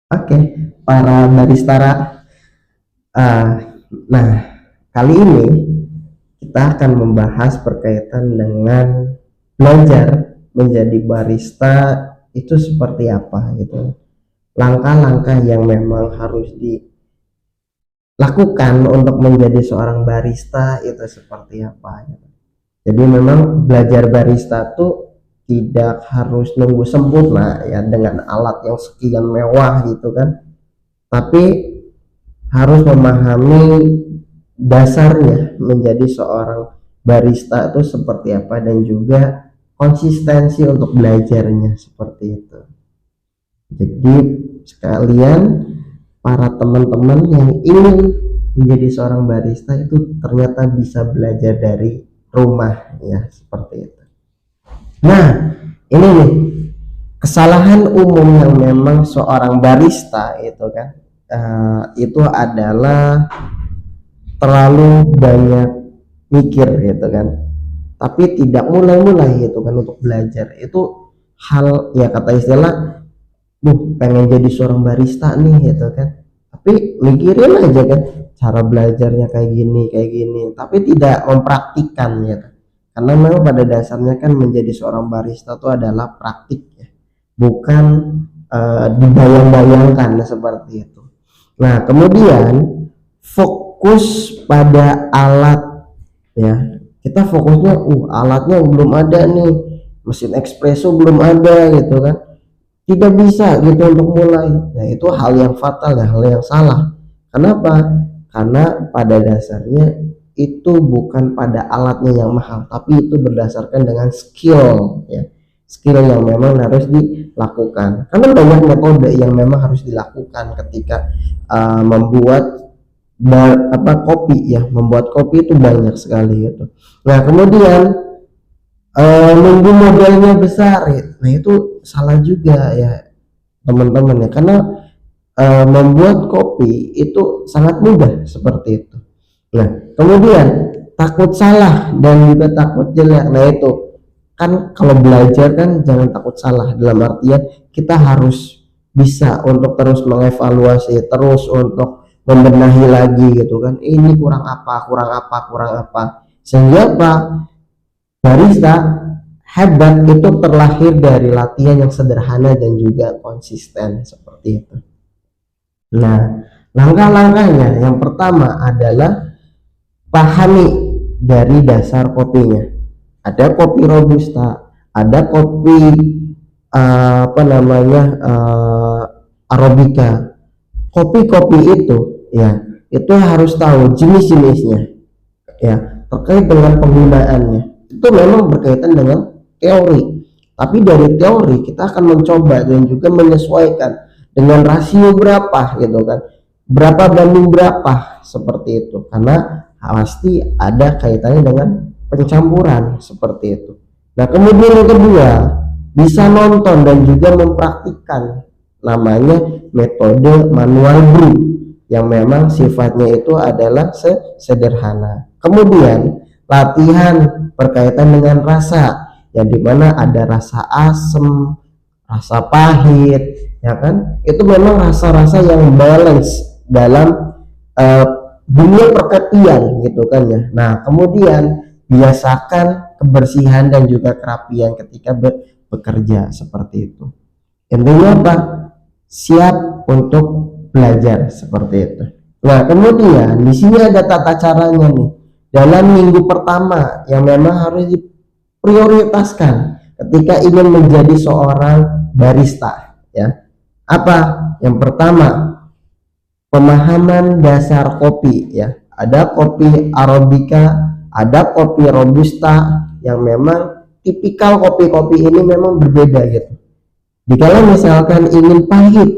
Oke, para baristara. Ah, nah, kali ini kita akan membahas berkaitan dengan belajar menjadi barista itu seperti apa gitu. Langkah-langkah yang memang harus dilakukan untuk menjadi seorang barista itu seperti apa gitu. Jadi memang belajar barista tuh tidak harus nunggu sempurna ya dengan alat yang sekian mewah gitu kan, tapi harus memahami dasarnya menjadi seorang barista itu seperti apa dan juga konsistensi untuk belajarnya seperti itu. Jadi sekalian para teman-teman yang ingin menjadi seorang barista itu ternyata bisa belajar dari rumah ya seperti itu. Nah, ini nih kesalahan umum yang memang seorang barista itu kan, itu adalah terlalu banyak mikir gitu kan, tapi tidak mulai-mulai gitu kan untuk belajar. Itu hal ya, kata istilah pengen jadi seorang barista nih gitu kan, tapi mikirin aja kan cara belajarnya kayak gini tapi tidak mempraktikkan gitu. Karena memang pada dasarnya kan menjadi seorang barista itu adalah praktik ya, bukan dibayang-bayangkan seperti itu. Nah, kemudian fokus pada alat ya. Kita fokusnya alatnya belum ada nih, mesin espresso belum ada gitu kan, tidak bisa gitu untuk mulai. Nah, itu hal yang fatal ya, hal yang salah. Kenapa? Karena pada dasarnya itu bukan pada alatnya yang mahal, tapi itu berdasarkan dengan skill ya, skill yang memang harus dilakukan. Karena banyak metode yang memang harus dilakukan ketika membuat kopi ya, membuat kopi itu banyak sekali gitu. Nah, kemudian nunggu modalnya besar ya. Nah, itu salah juga ya teman-teman ya, karena membuat kopi itu sangat mudah seperti itu. Nah, kemudian takut salah dan juga takut jelek. Nah, itu kan kalau belajar kan jangan takut salah, dalam artian kita harus bisa untuk terus mengevaluasi, terus untuk membenahi lagi gitu kan, ini kurang apa, sehingga apa, barista hebat itu terlahir dari latihan yang sederhana dan juga konsisten seperti itu. Nah, langkah-langkahnya yang pertama adalah pahami dari dasar kopinya. Ada kopi robusta, ada kopi arabica. Kopi-kopi itu ya, itu harus tahu jenis-jenisnya ya, terkait dengan penggunaannya. Itu memang berkaitan dengan teori, tapi dari teori kita akan mencoba dan juga menyesuaikan dengan rasio berapa gitu kan, berapa banding berapa seperti itu, karena pasti ada kaitannya dengan pencampuran seperti itu. Nah, kemudian yang kedua, bisa nonton dan juga mempraktikkan, namanya metode manual brew yang memang sifatnya itu adalah sederhana. Kemudian latihan berkaitan dengan rasa, yang dimana ada rasa asam, rasa pahit ya kan, itu memang rasa-rasa yang balance dalam dunia perkopian gitu kan ya. Nah, kemudian biasakan kebersihan dan juga kerapian ketika bekerja seperti itu. Intinya apa? Siap untuk belajar seperti itu. Nah, kemudian di sini ada tata caranya nih. Dalam minggu pertama yang memang harus diprioritaskan ketika ingin menjadi seorang barista ya. Apa? Yang pertama, pemahaman dasar kopi ya. Ada kopi arabica, ada kopi robusta, yang memang tipikal kopi-kopi ini memang berbeda gitu. Jika misalkan ingin pahit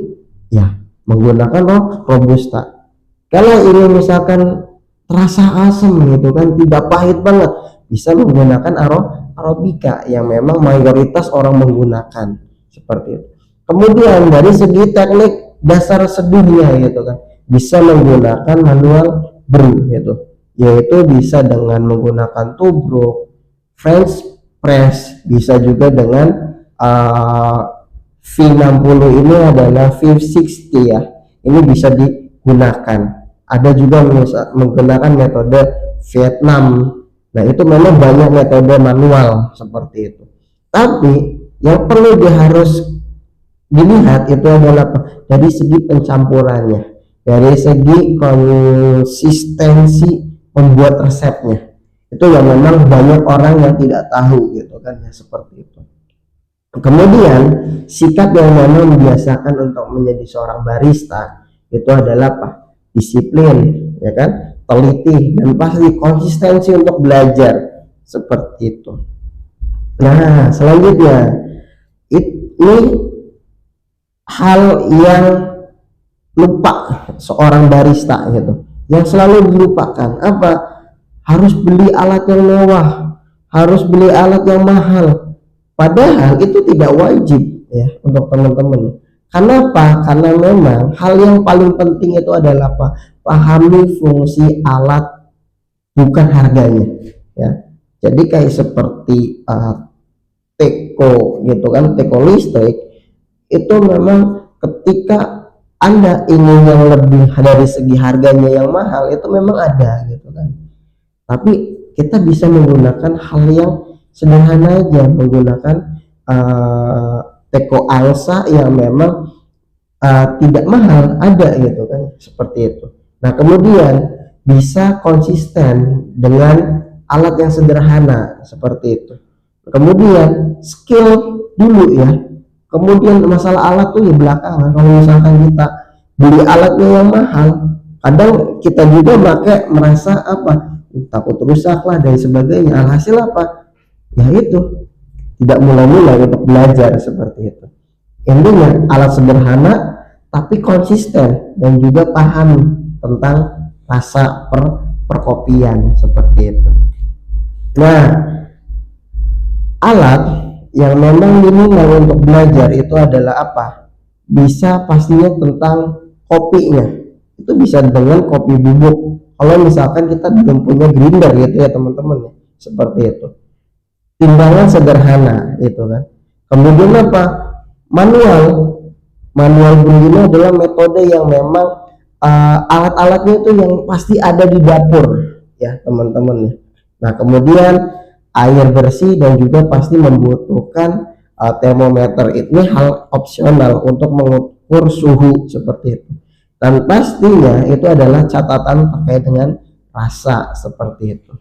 ya, menggunakan robusta. Kalau ingin misalkan terasa asam gitu kan, tidak pahit banget, bisa menggunakan arabica yang memang mayoritas orang menggunakan seperti itu. Kemudian dari segi teknik dasar seduhnya gitu kan, bisa menggunakan manual brew gitu, yaitu bisa dengan menggunakan tubruk, French press, bisa juga dengan V60 ini adalah V60 ya, ini bisa digunakan. Ada juga menggunakan metode Vietnam. Nah itu memang banyak metode manual seperti itu, tapi yang perlu harus dilihat itu adalah dari segi pencampurannya, dari segi konsistensi membuat resepnya. Itu yang memang banyak orang yang tidak tahu gitu kan ya, seperti itu. Kemudian sikap yang memang membiasakan untuk menjadi seorang barista itu adalah apa? Disiplin, ya kan, teliti, dan pasti konsistensi untuk belajar seperti itu. Nah selanjutnya ini hal yang lupa seorang barista gitu, yang selalu dilupakan apa? Harus beli alat yang mewah, harus beli alat yang mahal, padahal itu tidak wajib ya untuk teman-teman. Kenapa? Karena memang hal yang paling penting itu adalah apa? Pahami fungsi alat, bukan harganya ya. Jadi kayak seperti teko gitu kan, teko listrik itu memang ketika Anda ingin yang lebih dari segi harganya yang mahal, itu memang ada gitu kan, tapi kita bisa menggunakan hal yang sederhana aja, menggunakan teko alsa yang memang tidak mahal, ada gitu kan, seperti itu. Nah kemudian bisa konsisten dengan alat yang sederhana seperti itu. Kemudian skill dulu ya, kemudian masalah alat tuh ya belakangan. Kalau misalkan kita beli alatnya yang mahal, kadang kita juga pakai merasa apa, takut rusak lah dan sebagainya. Alhasil apa ya, itu tidak mulai-mulai untuk belajar seperti itu. Intinya alat sederhana tapi konsisten dan juga paham tentang rasa perkopian seperti itu. Nah alat yang memang minimal untuk belajar itu adalah apa? Bisa pastinya tentang kopinya, itu bisa dengan kopi bubuk. Kalau misalkan kita belum punya grinder gitu ya teman-teman ya, seperti itu. Timbangan sederhana itu kan. Kemudian apa? Manual brew ini adalah metode yang memang alat-alatnya itu yang pasti ada di dapur ya teman-teman ya. Nah kemudian air bersih dan juga pasti membutuhkan termometer. Ini hal opsional untuk mengukur suhu seperti itu. Dan pastinya itu adalah catatan terkait dengan rasa seperti itu.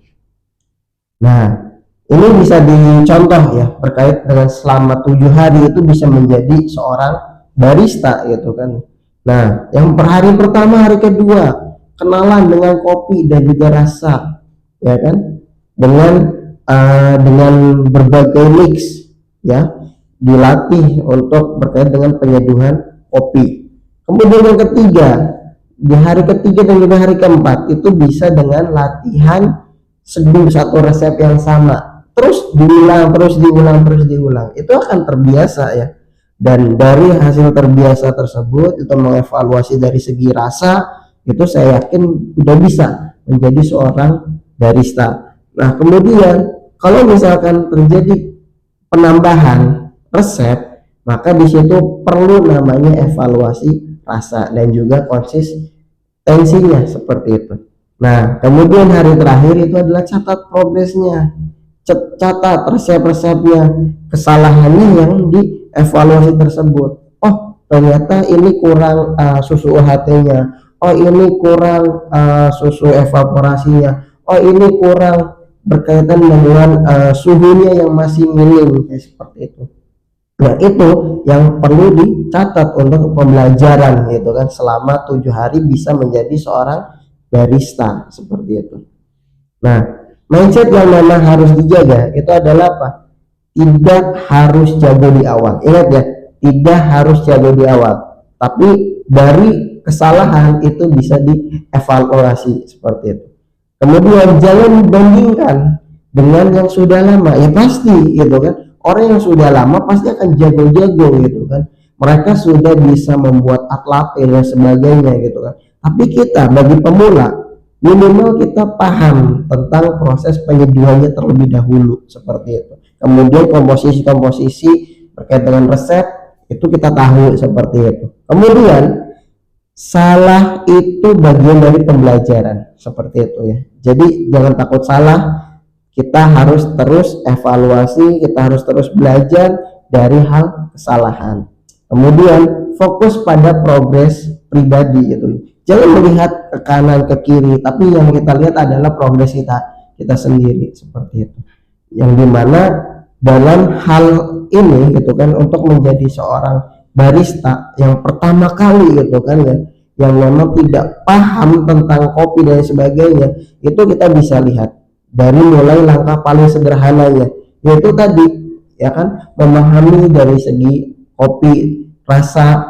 Nah ini bisa dicontoh ya, terkait dengan selama 7 hari itu bisa menjadi seorang barista gitu kan. Nah yang per hari pertama, hari kedua kenalan dengan kopi dan juga rasa ya kan, dengan berbagai mix ya, dilatih untuk berkait dengan penyeduhan kopi. Kemudian yang ketiga, di hari ketiga dan juga hari keempat itu bisa dengan latihan seduh satu resep yang sama, terus diulang, itu akan terbiasa ya. Dan dari hasil terbiasa tersebut itu mengevaluasi dari segi rasa, itu saya yakin udah bisa menjadi seorang barista. Nah kemudian kalau misalkan terjadi penambahan resep, maka di situ perlu namanya evaluasi rasa dan juga konsistensinya seperti itu. Nah kemudian hari terakhir itu adalah catat progresnya, catat resep-resepnya, kesalahannya yang dievaluasi tersebut. Oh ternyata ini kurang susu UHT-nya, oh ini kurang susu evaporasinya, oh ini kurang berkaitan dengan suhunya yang masih minim, kayak seperti itu. Nah itu yang perlu dicatat untuk pembelajaran gitu kan, selama 7 hari bisa menjadi seorang barista seperti itu. Nah mindset yang memang harus dijaga itu adalah apa? Tidak harus jago di awal. Ingat ya, tidak harus jago di awal, tapi dari kesalahan itu bisa dievaluasi seperti itu. Kemudian jangan dibandingkan dengan yang sudah lama, ya pasti gitu kan, orang yang sudah lama pasti akan jago-jago gitu kan, mereka sudah bisa membuat art latte dan sebagainya gitu kan. Tapi kita bagi pemula, minimal kita paham tentang proses penyeduhannya terlebih dahulu seperti itu. Kemudian komposisi berkait dengan resep Itu kita tahu seperti itu. Kemudian salah itu bagian dari pembelajaran, seperti itu ya. Jadi jangan takut salah, kita harus terus evaluasi, kita harus terus belajar dari hal kesalahan. Kemudian fokus pada progres pribadi gitu. Jangan melihat ke kanan ke kiri, tapi yang kita lihat adalah progres kita sendiri, seperti itu. Yang dimana dalam hal ini gitu kan, untuk menjadi seorang barista yang pertama kali gitu kan ya, yang memang tidak paham tentang kopi dan sebagainya, itu kita bisa lihat dari mulai langkah paling sederhananya, yaitu tadi ya kan, memahami dari segi kopi, rasa,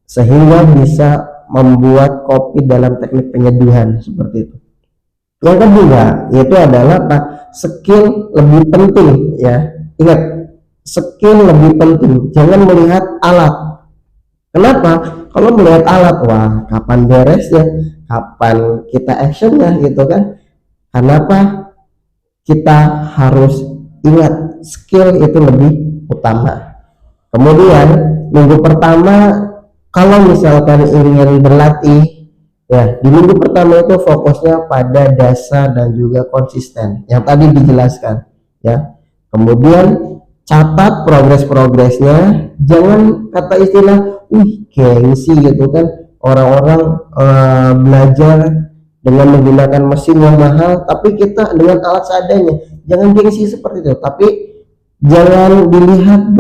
sehingga bisa membuat kopi dalam teknik penyeduhan, seperti itu. Yang kedua yaitu adalah skill lebih penting ya. Ingat, skill lebih penting, jangan melihat alat. Kenapa? Kalau melihat alat, wah kapan beresnya, kapan kita actionnya gitu kan. Kenapa? Kita harus ingat skill itu lebih utama. Kemudian minggu pertama kalau misalkan ingin berlatih ya, di minggu pertama itu fokusnya pada dasar dan juga konsisten yang tadi dijelaskan ya. Kemudian catat progresnya, jangan kata istilah gengsi gitu kan, orang-orang belajar dengan menggunakan mesin yang mahal tapi kita dengan alat seadanya. Jangan gengsi seperti itu, tapi jangan dilihat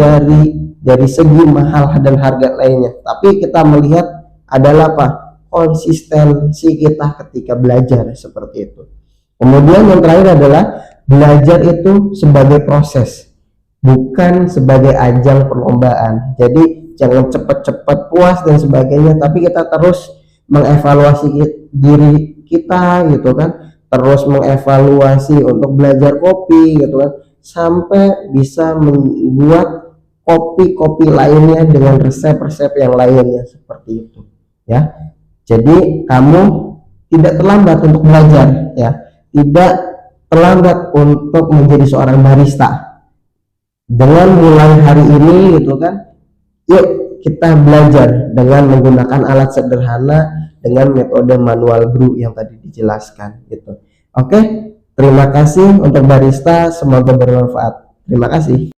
dari segi mahal dan harga lainnya, tapi kita melihat adalah konsistensi kita ketika belajar, seperti itu. Kemudian yang terakhir adalah belajar itu sebagai proses, bukan sebagai ajang perlombaan. Jadi jangan cepat-cepat puas dan sebagainya, tapi kita terus mengevaluasi diri kita gitu kan, terus mengevaluasi untuk belajar kopi gitu kan, sampai bisa membuat kopi-kopi lainnya dengan resep-resep yang lainnya, seperti itu ya. Jadi kamu tidak terlambat untuk belajar ya, tidak terlambat untuk menjadi seorang barista. Dengan mulai hari ini gitu kan, yuk kita belajar dengan menggunakan alat sederhana dengan metode manual brew yang tadi dijelaskan gitu. Oke, terima kasih untuk barista, semoga bermanfaat. Terima kasih.